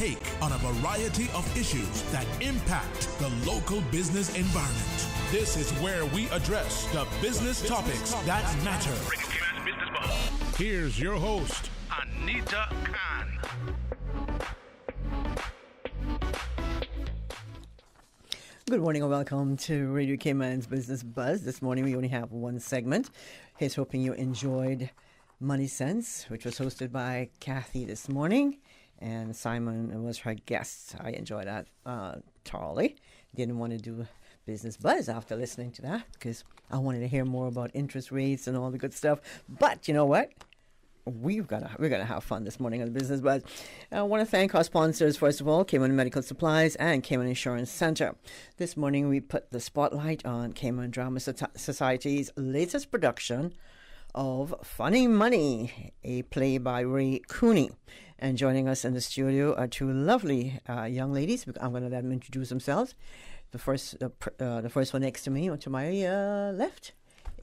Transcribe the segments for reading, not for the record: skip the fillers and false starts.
take on a variety of issues that impact the local business environment. This is where we address the business topics that matter. Here's your host, Anita Khan. Good morning and welcome to Radio Cayman's Business Buzz. This morning we only have one segment. Here's hoping you enjoyed Money Sense, which was hosted by Kathy this morning, and Simon was her guest. I enjoyed that thoroughly. Didn't want to do Business Buzz after listening to that because I wanted to hear more about interest rates and all the good stuff. But you know what? We're gonna have fun this morning on the Business Buzz. I want to thank our sponsors, first of all, Cayman Medical Supplies and Cayman Insurance Center. This morning we put the spotlight on Cayman Drama Society's latest production of Funny Money, a play by Ray Cooney. And joining us in the studio are two lovely young ladies. I'm going to let them introduce themselves. The first one next to me, or to my left,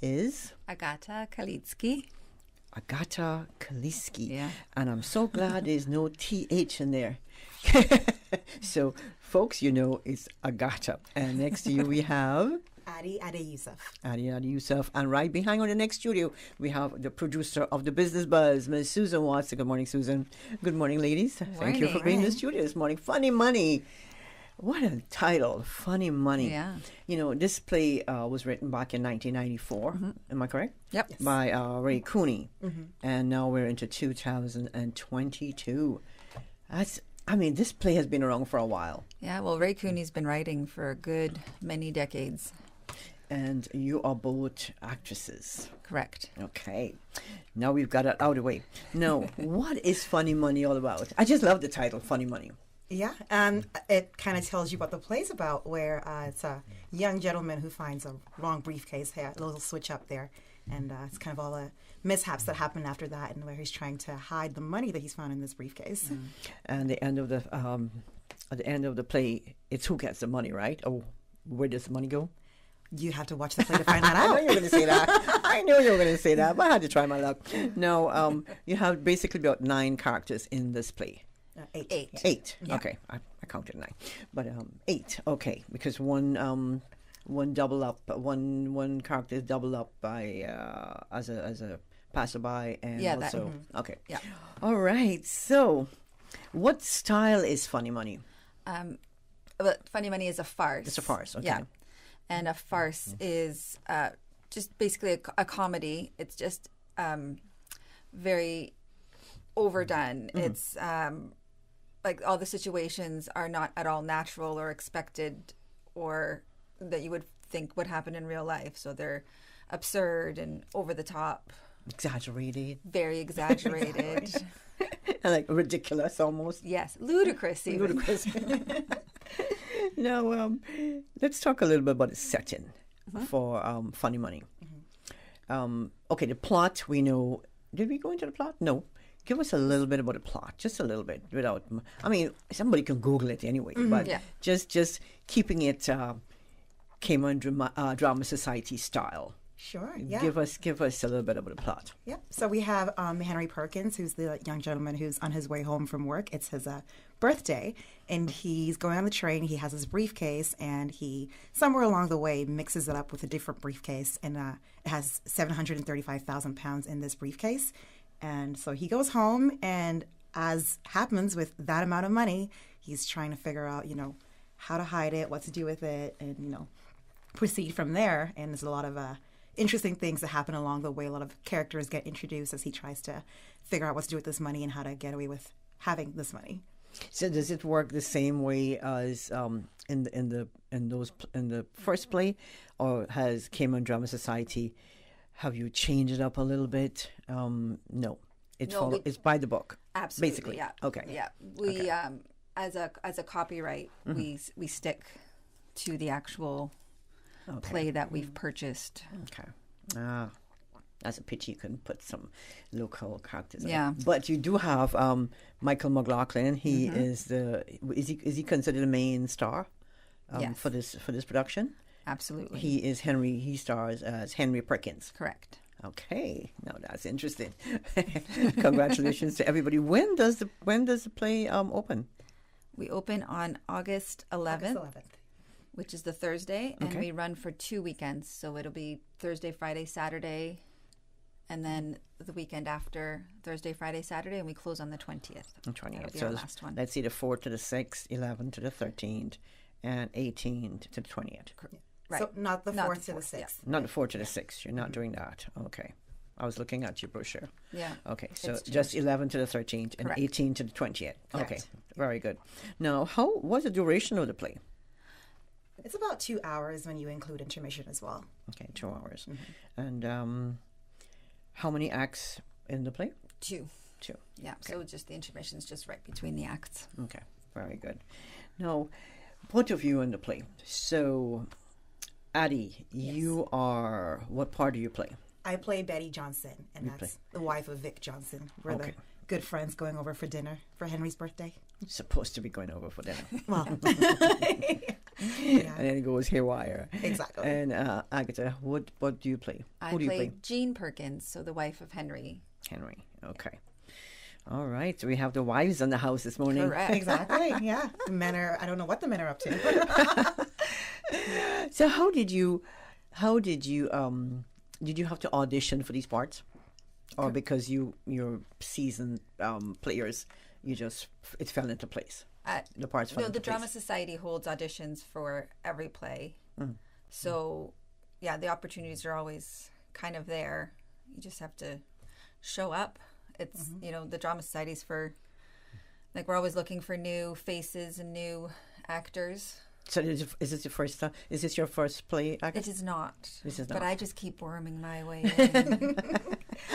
is Agata Kalitsky. Agata Kalitsky. Yeah. And I'm so glad there's no TH in there. So, folks, you know it's Agata. And next to you we have Adi Yusuf. Adi Yusuf. And right behind on the next studio, we have the producer of the Business Buzz, Ms. Susan Watson. Good morning, Susan. Good morning, ladies. Thank you for being in the studio this morning. Funny Money. What a title, Funny Money. Yeah. You know, this play was written back in 1994. Mm-hmm. Am I correct? Yep. Yes. By Ray Cooney. Mm-hmm. And now we're into 2022. This play has been around for a while. Yeah, well, Ray Cooney's been writing for a good many decades. And you are both actresses. Correct. Okay. Now we've got it out of the way. Now, what is Funny Money all about? I just love the title, Funny Money. Yeah, it kind of tells you what the play's about, where it's a young gentleman who finds a wrong briefcase here, a little switch up there, and it's kind of all the mishaps that happen after that, and where he's trying to hide the money that he's found in this briefcase. Mm. And at the end of the play, it's who gets the money, right? Or where does the money go? You have to watch the play to find that out. I knew you were going to say that. I knew you were going to say that, but I had to try my luck. No, you have basically about 9 characters in this play. 8. 8. Yeah. Okay, I counted 9, but 8. Okay, because one double up, one character is double up by as a passerby, and also okay. Yeah. All right. So, what style is Funny Money? But Funny Money is a farce. It's a farce. Okay. Yeah. And a farce is just basically a comedy. It's just very overdone. Mm-hmm. It's like all the situations are not at all natural or expected or that you would think would happen in real life. So they're absurd and over the top. Exaggerated. Very exaggerated. And like ridiculous almost. Yes, ludicrous even. Ludicrous. Now, let's talk a little bit about the setting for Funny Money. Mm-hmm. Okay, the plot we know. Did we go into the plot? No. Give us a little bit about the plot, just a little bit. Somebody can Google it anyway, but just keeping it Cayman Drama Society style. Sure, yeah. Give us a little bit about the plot. Yep. So we have Henry Perkins, who's the young gentleman who's on his way home from work. It's his birthday, and he's going on the train. He has his briefcase, and he, somewhere along the way, mixes it up with a different briefcase, and it has 735,000 pounds in this briefcase. And so he goes home, and as happens with that amount of money, he's trying to figure out, how to hide it, what to do with it, and, proceed from there. And there's a lot of interesting things that happen along the way. A lot of characters get introduced as he tries to figure out what to do with this money and how to get away with having this money. So does it work the same way as in the first play, or has Cayman Drama Society? Have you changed it up a little bit? No. It's by the book. Absolutely. Basically. Yeah. Okay. Yeah. We as a copyright, we stick to the actual play that we've purchased. Okay. That's a pity you couldn't put some local characters in. Yeah. But you do have Michael McLaughlin. He is is he considered the main star Yes. for this production? Absolutely. He stars as Henry Perkins. Correct. Okay, now that's interesting. Congratulations to everybody. When does the play open? We open on August 11th, August 11th. which is the Thursday, and Okay. we run for 2 weekends. So it'll be Thursday, Friday, Saturday, and then the weekend after Thursday, Friday, Saturday, and we close on the 20th. The 20th. That'll be So our last one. let's see, the 4th to the 6th, 11th to the 13th, and 18th to the 20th. Right. So not the Not 4th the to the 4th, yeah. 6th. Not the 4th to the 6th. You're not doing that. Okay. I was looking at your brochure. Yeah. Okay, so It's just 11 to the 13th and Correct. 18 to the 20th. Okay, Correct. very good. Now, what's the duration of the play? It's about 2 hours when you include intermission as well. Okay, 2 hours. And how many acts in the play? 2. 2. Yeah. So just the intermission's just right between the acts. Okay, very good. Now, both of you in the play. So, Addie, you are, what part do you play? I play Betty Johnson, and that's the wife of Vic Johnson. We're Okay. the good friends going over for dinner for Henry's birthday. Supposed to be going over for dinner. Well, And then it goes haywire. Exactly. And Agatha, what do you play? I Who do you play play? Jean Perkins, so the wife of Henry. Henry. Okay. All right. So we have the wives in the house this morning. Correct. exactly. Yeah. The men are, I don't know what the men are up to. So did you have to audition for these parts? Or because you're seasoned players, it fell into place? The parts fell No, into the Drama place. Society holds auditions for every play. So, yeah, the opportunities are always kind of there. You just have to show up. It's, the Drama Society's for, we're always looking for new faces and new actors. So is this your first time? Is this your first play, Agatha? It is not. This is But not. I just keep worming my way in.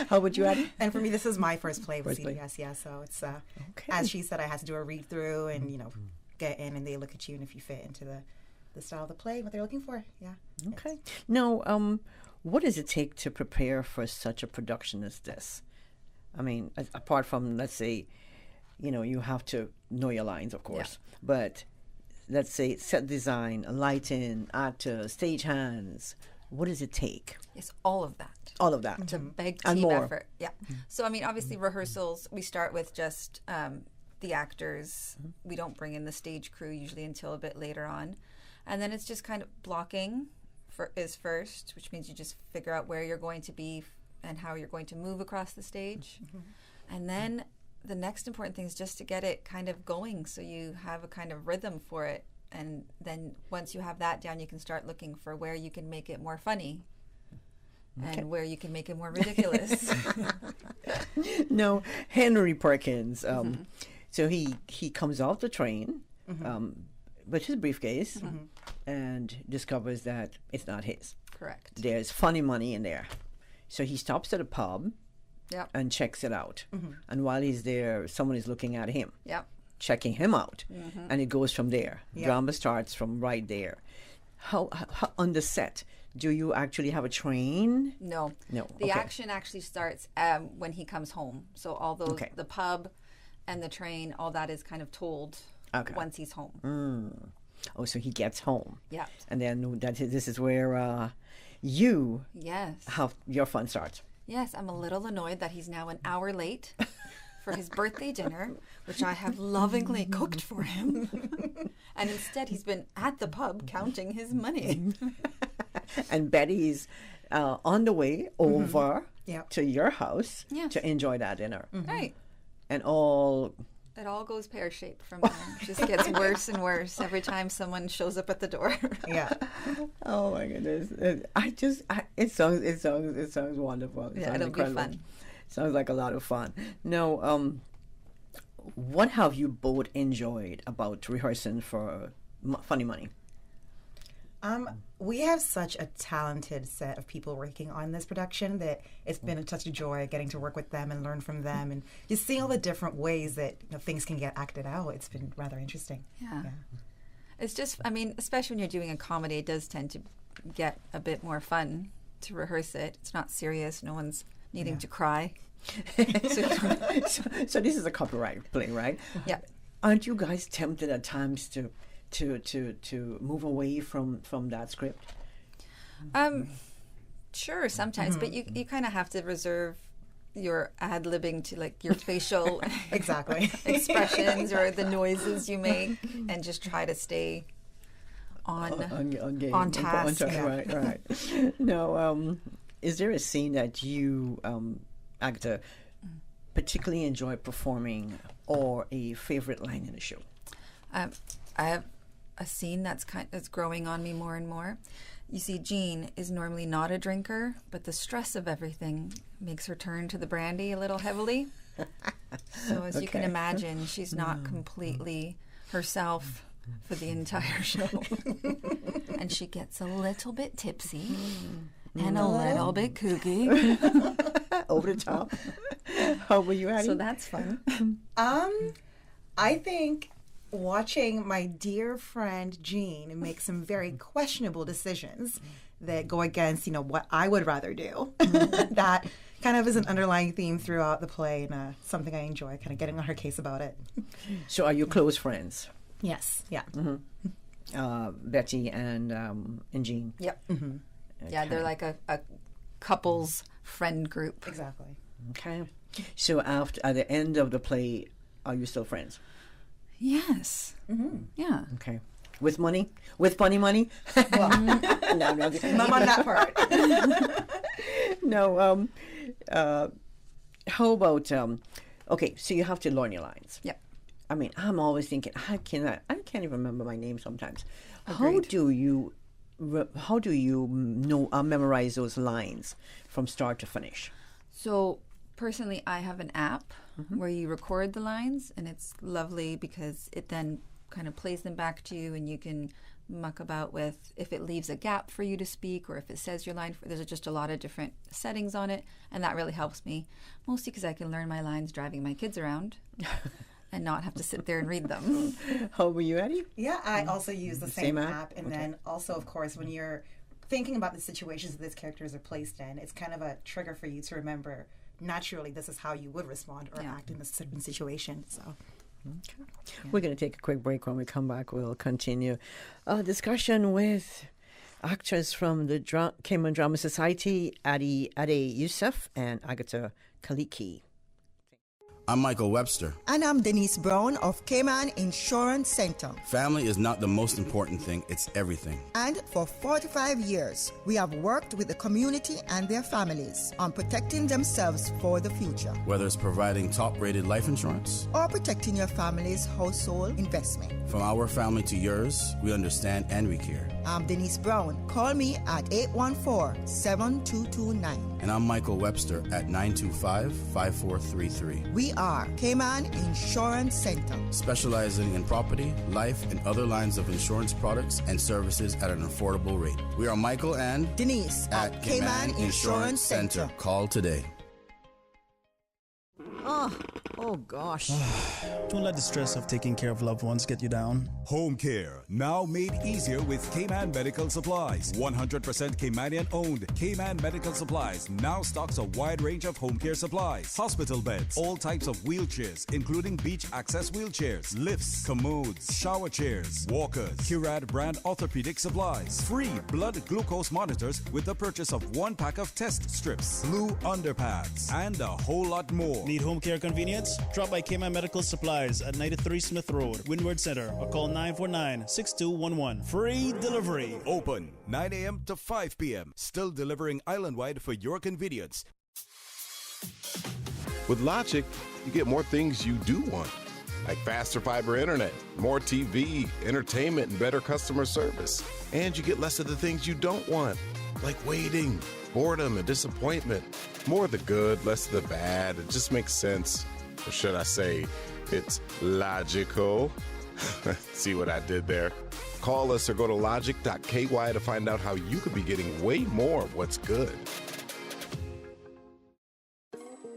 How would you, Addie? And for me, this is my first play with First play. CBS. Yeah. So it's, Okay. as she said, I had to do a read through and, get in and they look at you and if you fit into the style of the play, what they're looking for. Yeah. Okay. Now, what does it take to prepare for such a production as this? I mean, apart from, let's say, you have to know your lines, of course, but let's say set design, lighting, actors, stage hands. What does it take? It's all of that. All of that. It's a big And team more. effort. Yeah. So, I mean, obviously, rehearsals, we start with just the actors. We don't bring in the stage crew usually until a bit later on. And then it's just kind of blocking is first, which means you just figure out where you're going to be and how you're going to move across the stage. And then the next important thing is just to get it kind of going so you have a kind of rhythm for it. And then once you have that down, you can start looking for where you can make it more funny and where you can make it more ridiculous. No, Henry Perkins. So he comes off the train with his briefcase and discovers that it's not his. Correct. There's funny money in there. So he stops at a pub Yep. and checks it out. And while he's there, someone is looking at him, Yep. checking him out. And it goes from there. Yeah. Drama starts from right there. How on the set, do you actually have a train? No. No, The okay. action actually starts when he comes home. So all those, Okay. the pub and the train, all that is kind of told Okay. once he's home. Oh, so he gets home. Yeah. And then this is where you Yes. have your fun starts. Yes, I'm a little annoyed that he's now an hour late for his birthday dinner, which I have lovingly cooked for him. And instead, he's been at the pub counting his money. And Betty's on the way over Yep. to your house Yes. to enjoy that dinner. Right. And all It all goes pear-shaped from there. It just gets worse and worse every time someone shows up at the door. Yeah. oh my goodness! It sounds wonderful. It Yeah, sounds it'll be incredible. fun. Sounds like a lot of fun. Now, what have you both enjoyed about rehearsing for Funny Money? We have such a talented set of people working on this production that it's been such a joy getting to work with them and learn from them and just seeing all the different ways that things can get acted out. It's been rather interesting. Yeah. It's just, I mean, especially when you're doing a comedy, it does tend to get a bit more fun to rehearse it. It's not serious. No one's needing to cry. So this is a copyright play, right? Yeah. Aren't you guys tempted at times to move away from that script? Sure, sometimes, but you kind of have to reserve you're ad-libbing to like your facial Exactly. expressions or the noises you make, and just try to stay on game. on task. Yeah. Right. Now, is there a scene that you, actor, particularly enjoy performing, or a favorite line in the show? I have a scene that's growing on me more and more. You see, Jean is normally not a drinker, but the stress of everything makes her turn to the brandy a little heavily. So as you can imagine, she's not completely herself for the entire show. And she gets a little bit tipsy and a little bit kooky. Over the top. How were you, Addie? So that's fun. I think watching my dear friend Jean make some very questionable decisions that go against, what I would rather do. That kind of is an underlying theme throughout the play, and something I enjoy, kind of getting on her case about it. So are you close friends? Yes, yeah. Betty and Jean? Yep. Mm-hmm. Yeah, they're like a couple's friend group. Exactly. Okay. So at the end of the play, are you still friends? Yes. Mm-hmm. Yeah. Okay. With money? With funny money? Well, no. I'm on that part. No. How about? Okay, so you have to learn your lines. Yep. I mean, I'm always thinking, I can't even remember my name sometimes. Agreed. How do you know memorize those lines from start to finish? So personally, I have an app where you record the lines, and it's lovely because it then kind of plays them back to you, and you can muck about with if it leaves a gap for you to speak, or if it says your line. There's just a lot of different settings on it, and that really helps me, mostly because I can learn my lines driving my kids around and not have to sit there and read them. How were you, Eddie? Yeah, I also use the same app. And then also, of course, when you're thinking about the situations that these characters are placed in, it's kind of a trigger for you to remember, naturally, this is how you would respond or act in a certain situation. So, okay. We're going to take a quick break. When we come back, we'll continue a discussion with actors from the Cayman Drama Society, Ade Youssef and Agatha Kaliki. I'm Michael Webster. And I'm Denise Brown of Cayman Insurance Center. Family is not the most important thing, it's everything. And for 45 years, we have worked with the community and their families on protecting themselves for the future. Whether it's providing top-rated life insurance or protecting your family's household investment. From our family to yours, we understand and we care. I'm Denise Brown. Call me at 814-7229. And I'm Michael Webster at 925-5433. We are Cayman Insurance Center, specializing in property, life, and other lines of insurance products and services at an affordable rate. We are Michael and Denise at Cayman Insurance Center. Call today. Oh gosh. Don't let the stress of taking care of loved ones get you down. Home care, now made easier with Cayman Medical Supplies. 100% Caymanian owned. Cayman Medical Supplies now stocks a wide range of home care supplies. Hospital beds, all types of wheelchairs, including beach access wheelchairs, lifts, commodes, shower chairs, walkers, Curad brand orthopedic supplies. Free blood glucose monitors with the purchase of 1 pack of test strips, blue underpads, and a whole lot more. Need home care convenience? Drop by Cayman Medical Supplies at 93 Smith Road, Windward Center, or call 949-6211. Free delivery. Open 9 a.m. to 5 p.m. Still delivering island-wide for your convenience. With Logic, you get more things you do want, like faster fiber internet, more TV, entertainment, and better customer service. And you get less of the things you don't want, like waiting, boredom, and disappointment. More of the good, less of the bad. It just makes sense. Or should I say, it's logical. See what I did there? Call us or go to logic.ky to find out how you could be getting way more of what's good.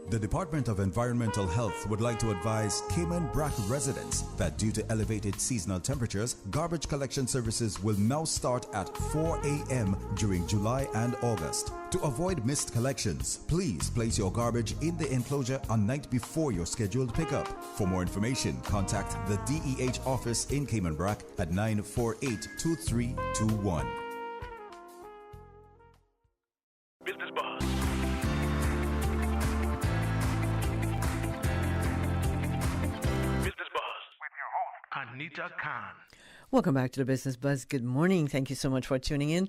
The Department of Environmental Health would like to advise Cayman Brac residents that due to elevated seasonal temperatures, garbage collection services will now start at 4 a.m. during July and August. To avoid missed collections, please place your garbage in the enclosure a night before your scheduled pickup. For more information, contact the DEH office in Cayman Brac at 948-2321. KayanBusinessBuzz.com. Welcome back to the Business Buzz. Good morning. Thank you so much for tuning in.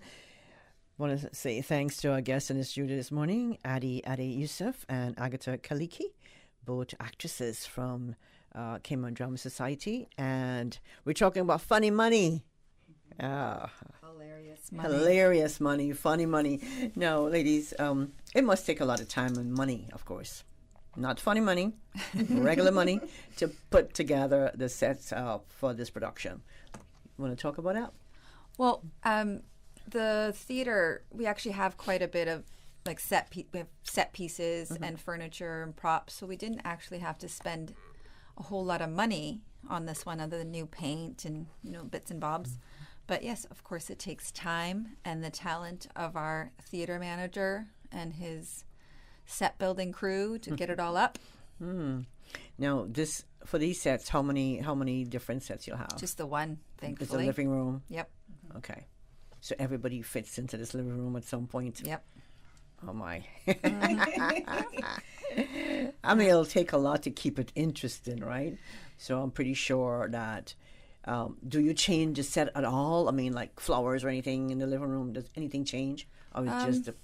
Want to say thanks to our guests in the studio this morning, Adi Yusuf and Agatha Kaliki, both actresses from Cayman Drama Society. And we're talking about funny money. Hilarious money. Hilarious money, funny money. No, ladies, it must take a lot of time and money, of course. Not funny money, regular money, to put together the sets for this production. Want to talk about that? Well, the theater, we actually have quite a bit of like we have set pieces and furniture and props, so we didn't actually have to spend a whole lot of money on this one other than new paint and bits and bobs. But yes, of course, it takes time and the talent of our theater manager and his set building crew to get it all up. Now, for these sets, how many different sets you'll have? Just the one, thankfully. It's a living room. Yep. Okay, so everybody fits into this living room at some point. Yep. Oh my! I mean, it'll take a lot to keep it interesting, right? So I'm pretty sure that. Do you change the set at all? I mean, like flowers or anything in the living room? Does anything change? Or is just the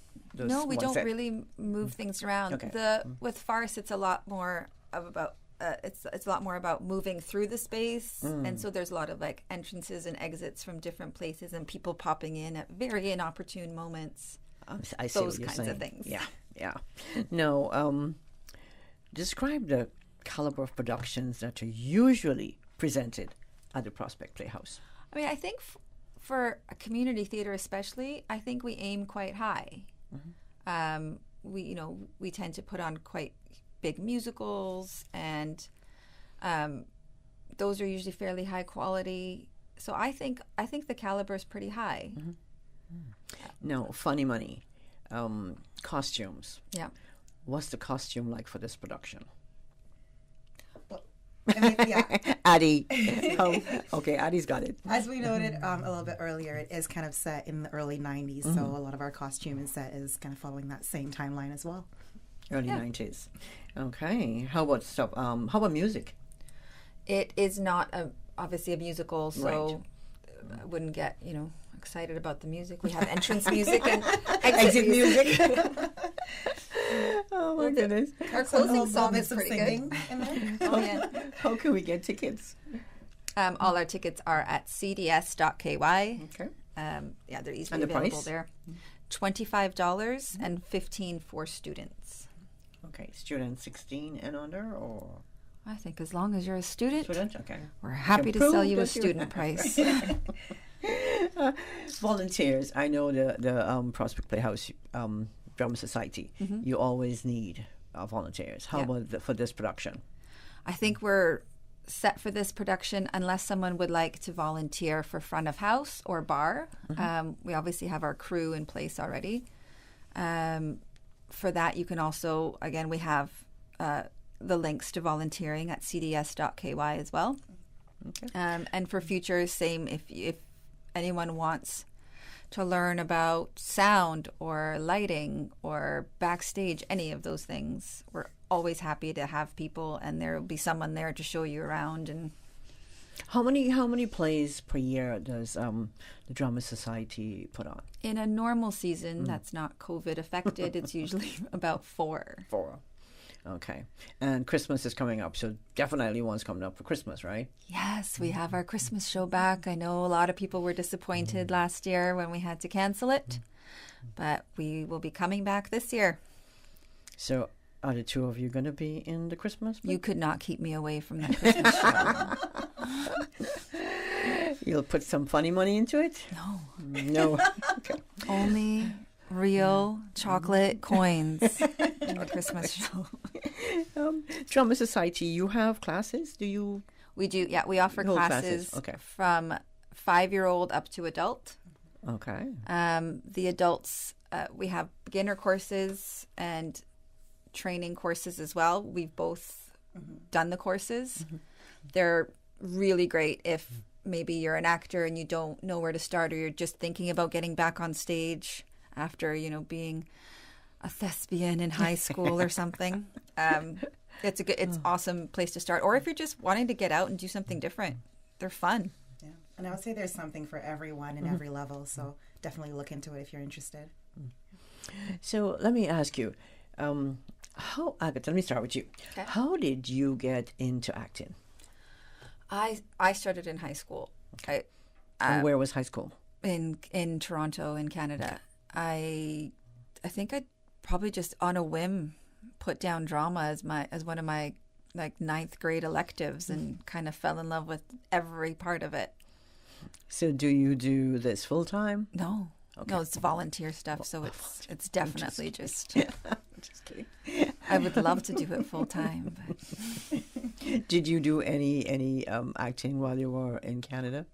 no, we don't set? really move things around. Okay. With Farce, it's a lot more about it's a lot more about moving through the space, and so there's a lot of like entrances and exits from different places, and people popping in at very inopportune moments. I see those what you're kinds saying. of things. Yeah. No. Describe the caliber of productions that are usually presented at the Prospect Playhouse. I mean, I think for a community theater especially, I think we aim quite high. We tend to put on quite big musicals, and those are usually fairly high quality. So I think the caliber is pretty high. No, funny money. Costumes. Yeah. What's the costume like for this production? I mean, yeah. Addie. Okay, Addie's got it. As we noted a little bit earlier, it is kind of set in the early 90s, so a lot of our costume and set is kind of following that same timeline as well. Early 90s. Okay. How about stuff? How about music? It is not obviously a musical, so I wouldn't get excited about the music. We have entrance music and exit music. Oh my goodness! Our closing song is pretty good. Oh yeah. How can we get tickets? All our tickets are at cds.ky. Okay. They're easily And the available price? there. $25 and $15 for students. Okay, students 16 and under, or I think as long as you're a student, okay. we're happy to prove sell you a that you're- student price. Volunteers. I know the Prospect Playhouse Drama Society. You always need volunteers. How about for this production? I think we're set for this production unless someone would like to volunteer for front of house or bar. We obviously have our crew in place already. For that, you can also, again, we have the links to volunteering at cds.ky as well. Okay. And for future, same, if anyone wants to learn about sound or lighting or backstage, any of those things, we're always happy to have people, and there will be someone there to show you around. And how many plays per year does the Drama Society put on? in a normal season that's not COVID affected, it's usually about 4. 4. Okay. And Christmas is coming up, so definitely one's coming up for Christmas, right? Yes, we have our Christmas show back. I know a lot of people were disappointed last year when we had to cancel it, but we will be coming back this year. So are the two of you going to be in the Christmas play? You could not keep me away from that Christmas show. You'll put some funny money into it? No. Okay. Only real chocolate coins in the Christmas show. Drama Society, you have classes? Do you? We do, yeah. We offer Whole classes Okay. from 5-year-old up to adult. Okay. The adults, we have beginner courses and training courses as well. We've both done the courses. They're really great if maybe you're an actor and you don't know where to start, or you're just thinking about getting back on stage after, being a thespian in high school or something. It's awesome place to start. Or if you're just wanting to get out and do something different, they're fun. Yeah. And I would say there's something for everyone in every level. So definitely look into it if you're interested. So let me ask you, Agatha, let me start with you. Okay. How did you get into acting? I started in high school. And where was high school? In Toronto, in Canada. I think I probably just on a whim put down drama as one of my like 9th grade electives and kind of fell in love with every part of it. So do you do this full time? No. Okay. No, it's volunteer stuff, so it's definitely just Just kidding. I would love to do it full time, but Did you do any acting while you were in Canada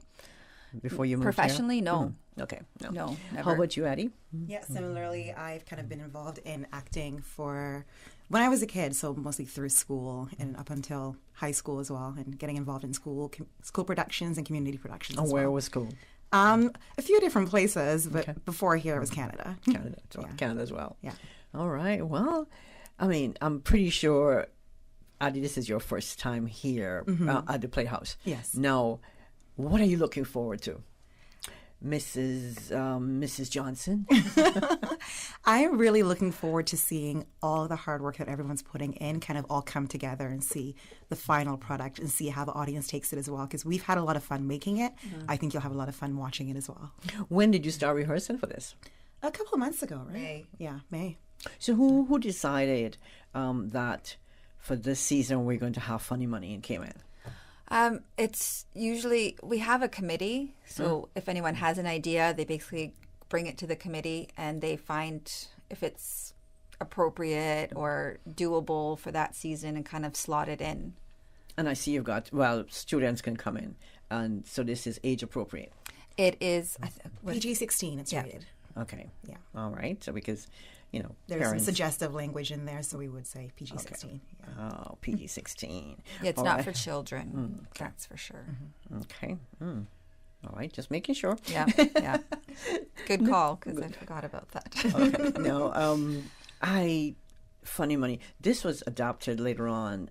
before you moved professionally, here? no. Okay, no. No, never. How about you, Addie? Yeah, similarly, I've kind of been involved in acting for when I was a kid, so mostly through school and up until high school as well, and getting involved in school productions and community productions. Oh, as where well. was school? A few different places, but Okay. before here it was Canada. Canada, so Yeah. Canada as well. Yeah. All right. Well, I mean, I'm pretty sure, Addie, this is your first time here at the Playhouse. Yes. Now, what are you looking forward to, Mrs. Johnson? I am really looking forward to seeing all the hard work that everyone's putting in kind of all come together and see the final product and see how the audience takes it as well. Because we've had a lot of fun making it. I think you'll have a lot of fun watching it as well. When did you start rehearsing for this? A couple of months ago, right? May. Yeah, May. So who decided that for this season we're going to have Funny Money in Cayman? It's usually we have a committee, so if anyone has an idea, they basically bring it to the committee and they find if it's appropriate or doable for that season and kind of slot it in. And I see you've got, students can come in, and so this is age appropriate. It is PG-16, it's Yeah. rated. Okay. Yeah. All right. So because, There's parents. some suggestive language in there, so we would say PG-16. Yeah. Oh, PG-16. it's All not right. for children. That's for sure. Okay. All right. Just making sure. Yeah, yeah. Good call, because I forgot about that. Okay. No. Funny Money. This was adapted later on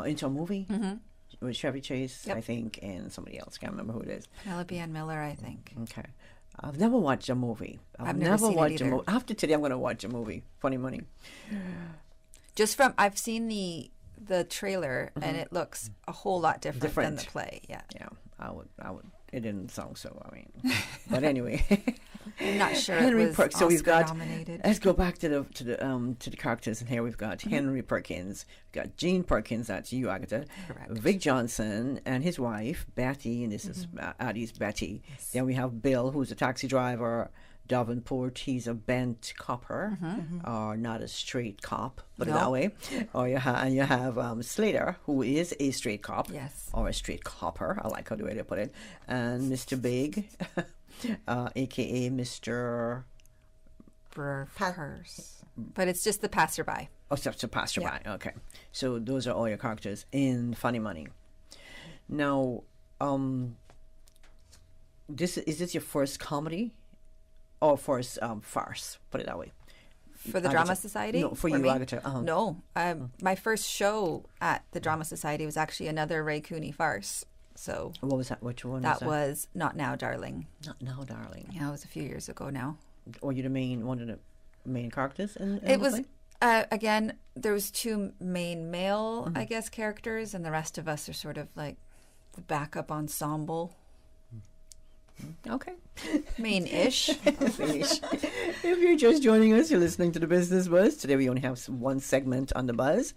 into a movie with Chevy Chase, Yep. I think, and somebody else. Can't remember who it is. Penelope Ann Miller, I think. Okay. I've never watched a movie. I've never seen it watched a either. movie. After today, I'm going to watch a movie. Funny Money. Just I've seen the trailer, and it looks a whole lot different than the play. Yeah. Yeah. I would. It didn't sound so. I mean, but anyway. I'm not sure Henry it was Perkins. So we've got. Oscar-nominated. Let's go back to the characters, and here we've got Henry Perkins. We've got Gene Perkins. That's you, Agatha. Correct. Vic Johnson and his wife Betty, and this is Addie's Betty. Then we have Bill, who's a taxi driver. Davenport, he's a bent copper, or not a straight cop, put it that way. Or you have Slater, who is a straight cop, Yes. or a straight copper. I like how the way they put it. And Mr. Big, aka Mr. Purse. But it's just the passerby. Oh, so passerby. Yeah. Okay, so those are all your characters in Funny Money. Now, is this your first comedy? Or first farce, put it that way. For the Agatha. Drama Society? No, for Or you, me? Agatha. No. My first show at the Drama Society was actually another Ray Cooney farce. So What was that? Which one that was was Not Now, Darling. Not Now, Darling. Yeah, it was a few years ago now. Were you one of the main characters in It the was, play? again, there was two main male, I guess, characters, and the rest of us are sort of like the backup ensemble. Okay. Main-ish. If you're just joining us, you're listening to the Business Buzz. Today we only have one segment on the Buzz,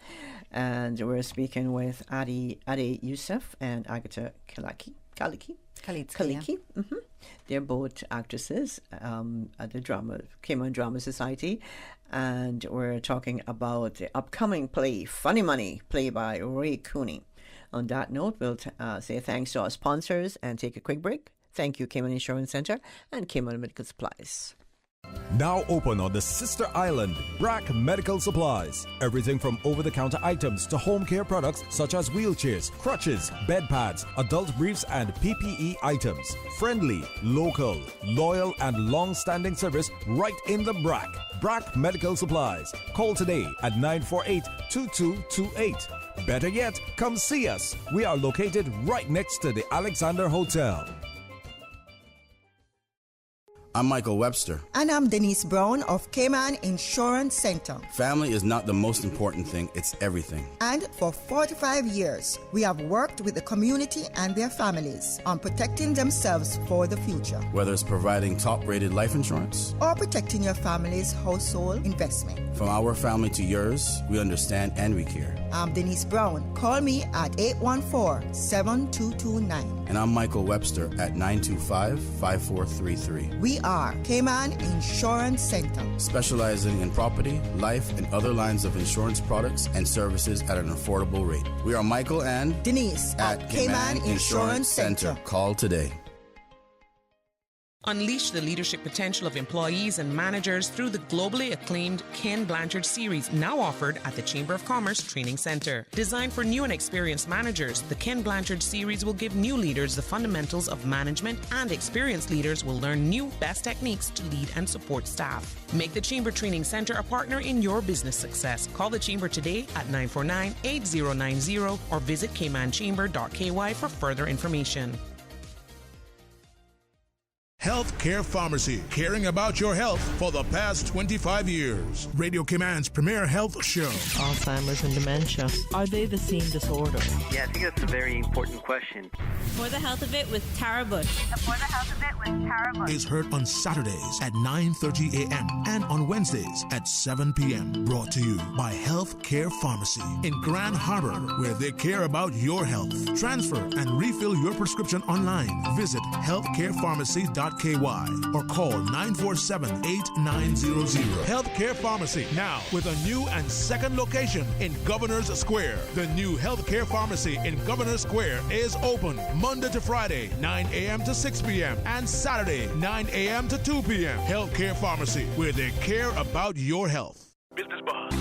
and we're speaking with Adi Youssef and Agatha Kaliki. Khalitsky, yeah. They're both actresses at the Cayman Drama Society, and we're talking about the upcoming play, Funny Money, played by Ray Cooney. On that note, we'll say thanks to our sponsors and take a quick break. Thank you, Cayman Insurance Center and Cayman Medical Supplies. Now open on the sister island, Brack Medical Supplies. Everything from over-the-counter items to home care products such as wheelchairs, crutches, bed pads, adult briefs, and PPE items. Friendly, local, loyal, and long-standing service right in the Brack. Brack Medical Supplies. Call today at 948-2228. Better yet, come see us. We are located right next to the Alexander Hotel. I'm Michael Webster. And I'm Denise Brown of Cayman Insurance Center. Family is not the most important thing, it's everything. And for 45 years, we have worked with the community and their families on protecting themselves for the future. Whether it's providing top-rated life insurance or protecting your family's household investment. From our family to yours, we understand and we care. I'm Denise Brown. Call me at 814-7229. And I'm Michael Webster at 925-5433. We are Cayman Insurance Center, specializing in property, life, and other lines of insurance products and services at an affordable rate. We are Michael and Denise at Cayman Insurance Center. Call today. Unleash the leadership potential of employees and managers through the globally acclaimed Ken Blanchard series, now offered at the Chamber of Commerce Training Center. Designed for new and experienced managers, the Ken Blanchard series will give new leaders the fundamentals of management, and experienced leaders will learn new best techniques to lead and support staff. Make the Chamber Training Center a partner in your business success. Call the Chamber today at 949-8090 or visit caymanchamber.ky for further information. Healthcare Pharmacy, caring about your health for the past 25 years. Radio Cayman's premier health show. Alzheimer's and dementia, are they the same disorder? Yeah, I think that's a very important question. For the Health of It with Tara Bush. For the Health of It with Tara Bush. Is heard on Saturdays at 9:30 a.m. and on Wednesdays at 7 p.m. Brought to you by Healthcare Pharmacy in Grand Harbor, where they care about your health. Transfer and refill your prescription online. Visit healthcarepharmacy.ky or call 947-8900. Healthcare Pharmacy, now with a new and second location in Governor's Square. The new Healthcare Pharmacy in Governor's Square is open Monday to Friday, 9 a.m. to 6 p.m. and Saturday, 9 a.m. to 2 p.m. Healthcare Pharmacy, where they care about your health. Business Buzz.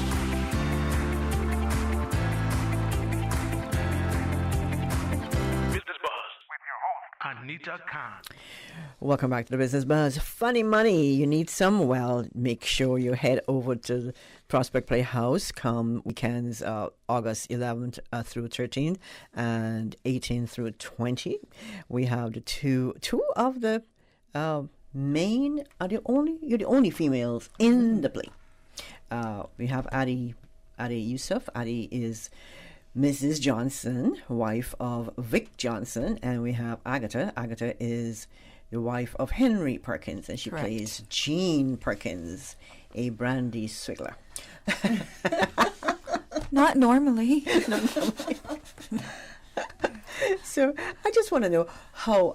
Business Buzz with your host, Anita Khan. Welcome back to the Business Buzz. Funny money. You need some? Well, make sure you head over to the Prospect Playhouse come weekends, August 11th through 13th and 18th through 20. We have the two of the main, you're the only females in the play. We have Adi Yusuf. Adi is Mrs. Johnson, wife of Vic Johnson, and we have Agatha. Agatha is the wife of Henry Perkins, and she plays Jean Perkins, a brandy swigler. Not normally. So I just want to know how,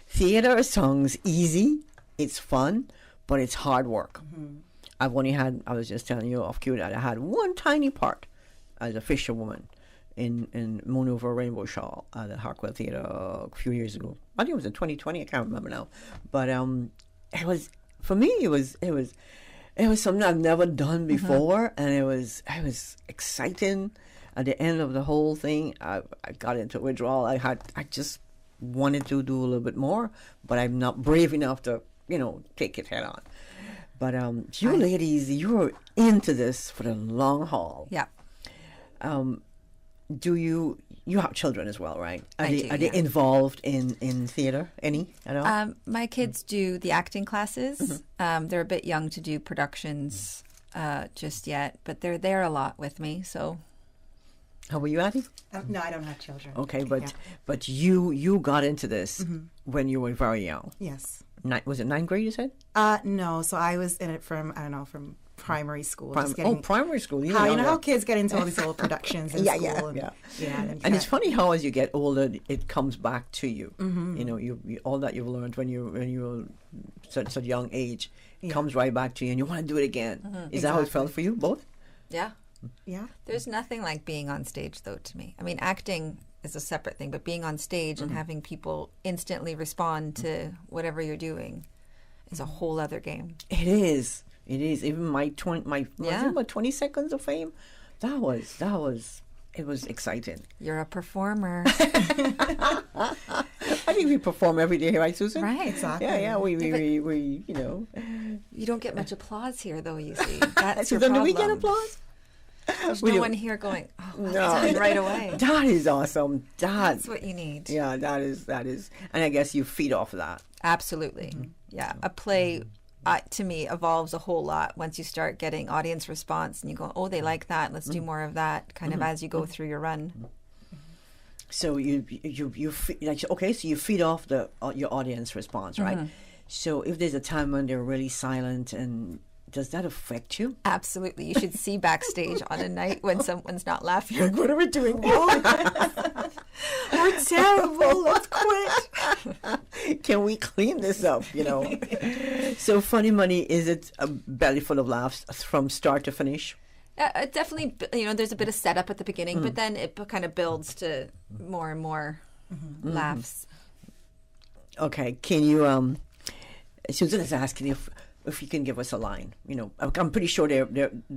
theater sounds easy, it's fun, but it's hard work. Mm-hmm. I was just telling you off cue that I had one tiny part as a fisherwoman in Moon Over Rainbow Shawl at the Harkwell Theater a few years ago. I think it was in 2020. I can't remember now. But it was, for me, it was something I've never done before, and it was exciting. At the end of the whole thing, I got into withdrawal. I just wanted to do a little bit more, but I'm not brave enough to take it head on. But you ladies, you're into this for the long haul. Yeah. Do you have children as well, right? Are I do, they involved in theater any at all? My kids do the acting classes. Mm-hmm. They're a bit young to do productions just yet, but they're there a lot with me. So, how were you, Addie? No, I don't have children. Okay, but you got into this when you were very young. Yes. Was it 9th grade? You said? No. So I was in it from primary school. Primary school. How kids get into all these little productions in school. And it's funny how as you get older, it comes back to you. Mm-hmm. You all that you've learned when you're such a young age comes right back to you, and you want to do it again. Mm-hmm. Is that how it felt for you both? Yeah. Yeah. There's nothing like being on stage, though, to me. I mean, acting is a separate thing, but being on stage and having people instantly respond to whatever you're doing is a whole other game. It is. Even my 20 seconds of fame, it was exciting. You're a performer. I think we perform every day here, right, Susan? Right, exactly. Yeah, we You don't get much applause here, though, you see. That's your problem. Do we get applause? There's no one here going, oh, that's done right away. That is awesome. That's what you need. Yeah, that is. And I guess you feed off of that. Absolutely. Yeah. A play, to me, evolves a whole lot once you start getting audience response and you go, oh, they like that. Let's do more of that kind of as you go through your run. So you okay, so you feed off your audience response, right? So if there's a time when they're really silent, and does that affect you? Absolutely. You should see backstage on a night when someone's not laughing. You're like, what are we doing? We're terrible. Let's quit. Can we clean this up? So Funny Money, is it a belly full of laughs from start to finish? Definitely, there's a bit of setup at the beginning, but then it kind of builds to more and more laughs. Okay, can you? Susan is asking if you can give us a line. I'm pretty sure there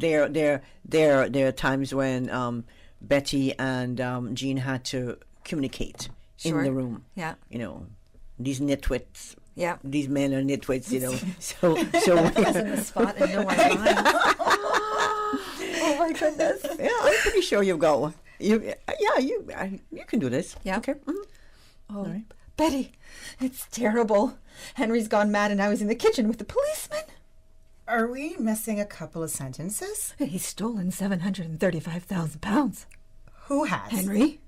are times when Betty and Jean had to communicate in the room. Yeah. These nitwits. Yeah. These men are nitwits. So was in the spot and no one's mind. Oh my goodness! Yeah, I'm pretty sure you've got one. You can do this. Yeah. Okay. Oh, right. Betty, it's terrible. Henry's gone mad, and now he's in the kitchen with the policeman. Are we missing a couple of sentences? He's stolen £735,000. Who has? Henry.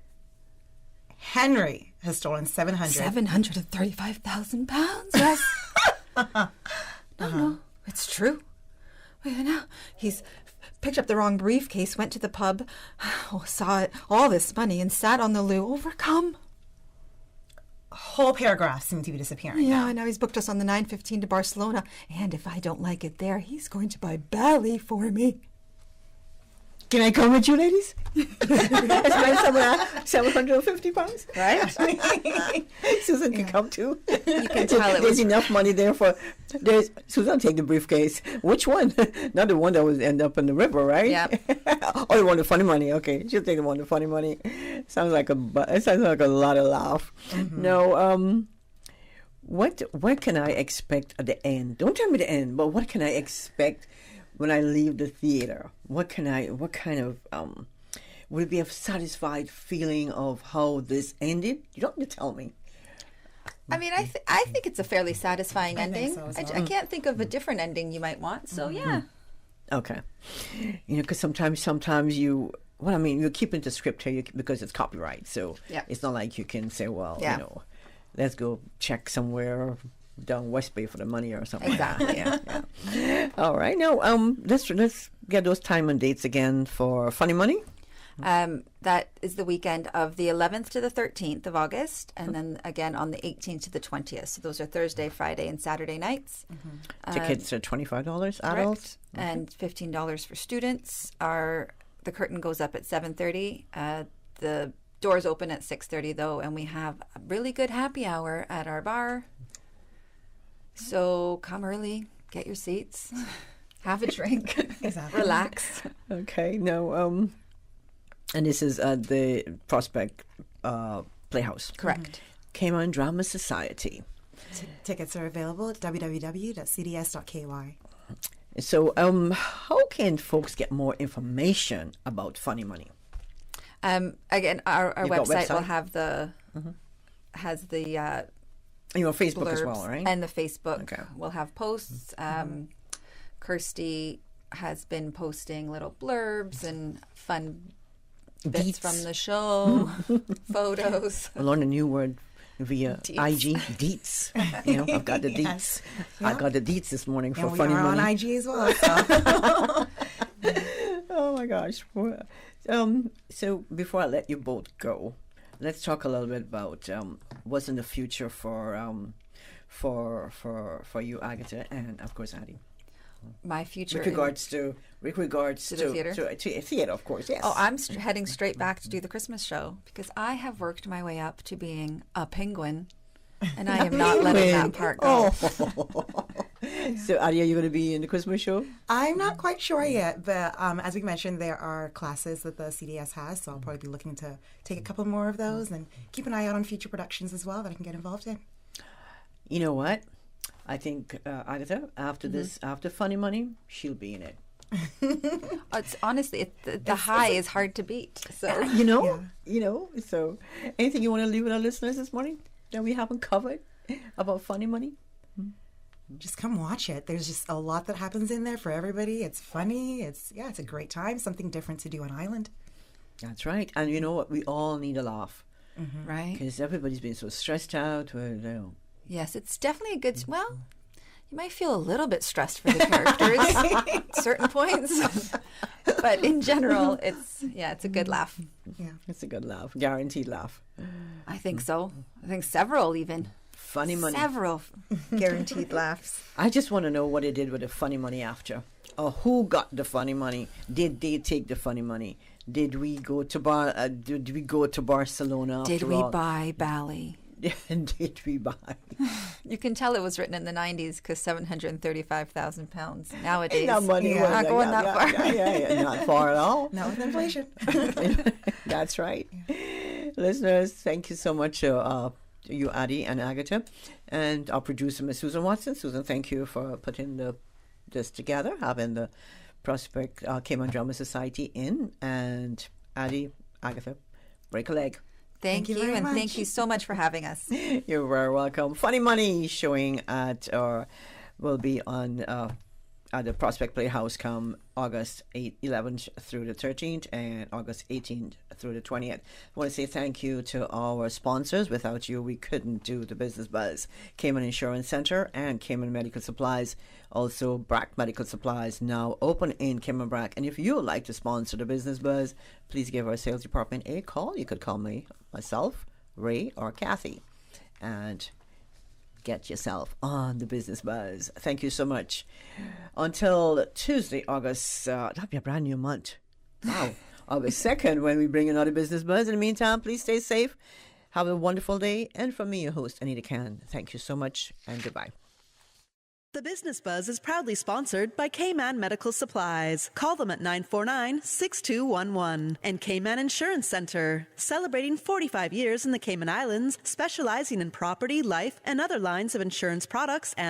Henry has stolen £735,000. Yes. No, it's true. Wait, now he's picked up the wrong briefcase, went to the pub, saw all this money, and sat on the loo, overcome. Whole paragraphs seem to be disappearing. Yeah, and now he's booked us on the 9:15 to Barcelona, and if I don't like it there, he's going to buy Bally for me. Can I come with you, ladies? That's £750, right? Susan can come too. You can tell there's enough money there for. Susan take the briefcase. Which one? Not the one that would end up in the river, right? Yeah. Oh, the one with funny money. Okay, she'll take the one with funny money. Sounds like a lot of laugh. No. What can I expect at the end? Don't tell me the end, but what can I expect when I leave the theater? What kind of would it be a satisfied feeling of how this ended? You don't have to tell me. I mean, I think it's a fairly satisfying ending. So as well. I can't think of a different ending you might want. So yeah. Okay. Because sometimes you. Well, I mean, you're keeping the script here because it's copyright, so it's not like you can say, well, let's go check somewhere down West Bay for the money or something. Exactly. Yeah. All right. Now, let's get those time and dates again for Funny Money. That is the weekend of the 11th to the 13th of August, and then again on the 18th to the 20th. So those are Thursday, Friday, and Saturday nights. Tickets are $25 adults, and $15 for students. The curtain goes up at 7:30. The doors open at 6:30 though, and we have a really good happy hour at our bar. So come early, get your seats, have a drink, relax. Okay. No. And this is the Prospect Playhouse. Correct. Cayman Drama Society. Tickets are available at www.cds.ky. So, how can folks get more information about Funny Money? Again, our website will have has the your Facebook blurbs, as well, right? And the Facebook will have posts. Kirsty has been posting little blurbs and fun bits from the show, photos. I learned a new word via IG, deets. I've got the deets. Yes. I got the deets this morning for and Funny Money. We are on IG as well. So. Oh my gosh. So before I let you both go, let's talk a little bit about what's in the future for you, Agatha, and of course Addie. My future with regards to the theater? To theater, of course, yes. Oh, I'm heading straight back to do the Christmas show because I have worked my way up to being a penguin, and I am not letting that part go. So, Adia, are you going to be in the Christmas show? I'm not quite sure yet, but as we mentioned, there are classes that the CDS has, so I'll probably be looking to take a couple more of those and keep an eye out on future productions as well that I can get involved in. You know what? I think Agatha, after Funny Money, she'll be in it. It's honestly, the high is hard to beat. So So anything you want to leave with our listeners this morning that we haven't covered about funny money? Just come watch it. There's just a lot that happens in there for everybody. It's funny. It's a great time. Something different to do on island. That's right. And you know what? We all need a laugh. Right. Because everybody's been so stressed out. Yes, it's definitely a good... Well, you might feel a little bit stressed for the characters at certain points. But in general, it's a good laugh. Yeah, it's a good laugh. Guaranteed laugh. I think so. I think several even. Funny money. Several guaranteed laughs. I just want to know what they did with the funny money after. Or who got the funny money? Did they take the funny money? Did we go to Barcelona? Did we buy Bali? Did we buy? You can tell it was written in the 90s because £735,000 nowadays. Not money. Not going that far. Yeah, not far at all. Not with inflation. That's right. Listeners, thank you so much to you, Addie and Agatha, and our producer, Ms. Susan Watson. Susan, thank you for putting this together, having the Prospect Cayman Drama Society in, and Addie, Agatha, break a leg. Thank you very and much. thank you so much for having us. You're very welcome. Funny Money showing will be on at the Prospect Playhouse come August 11th through the 13th and August 18th through the 20th. I want to say thank you to our sponsors. Without you, we couldn't do the Business Buzz. Cayman Insurance Center and Cayman Medical Supplies. Also, Brack Medical Supplies now open in Cayman Brack. And if you would like to sponsor the Business Buzz, please give our sales department a call. You could call myself, Ray, or Kathy. And get yourself on the Business Buzz. Thank you so much. Until Tuesday, August, that'll be a brand new month. Wow. August 2nd when we bring another Business Buzz. In the meantime, please stay safe. Have a wonderful day. And from me, your host, Anita Can. Thank you so much and goodbye. The Business Buzz is proudly sponsored by Cayman Medical Supplies. Call them at 949-6211. And Cayman Insurance Center, celebrating 45 years in the Cayman Islands, specializing in property, life, and other lines of insurance products and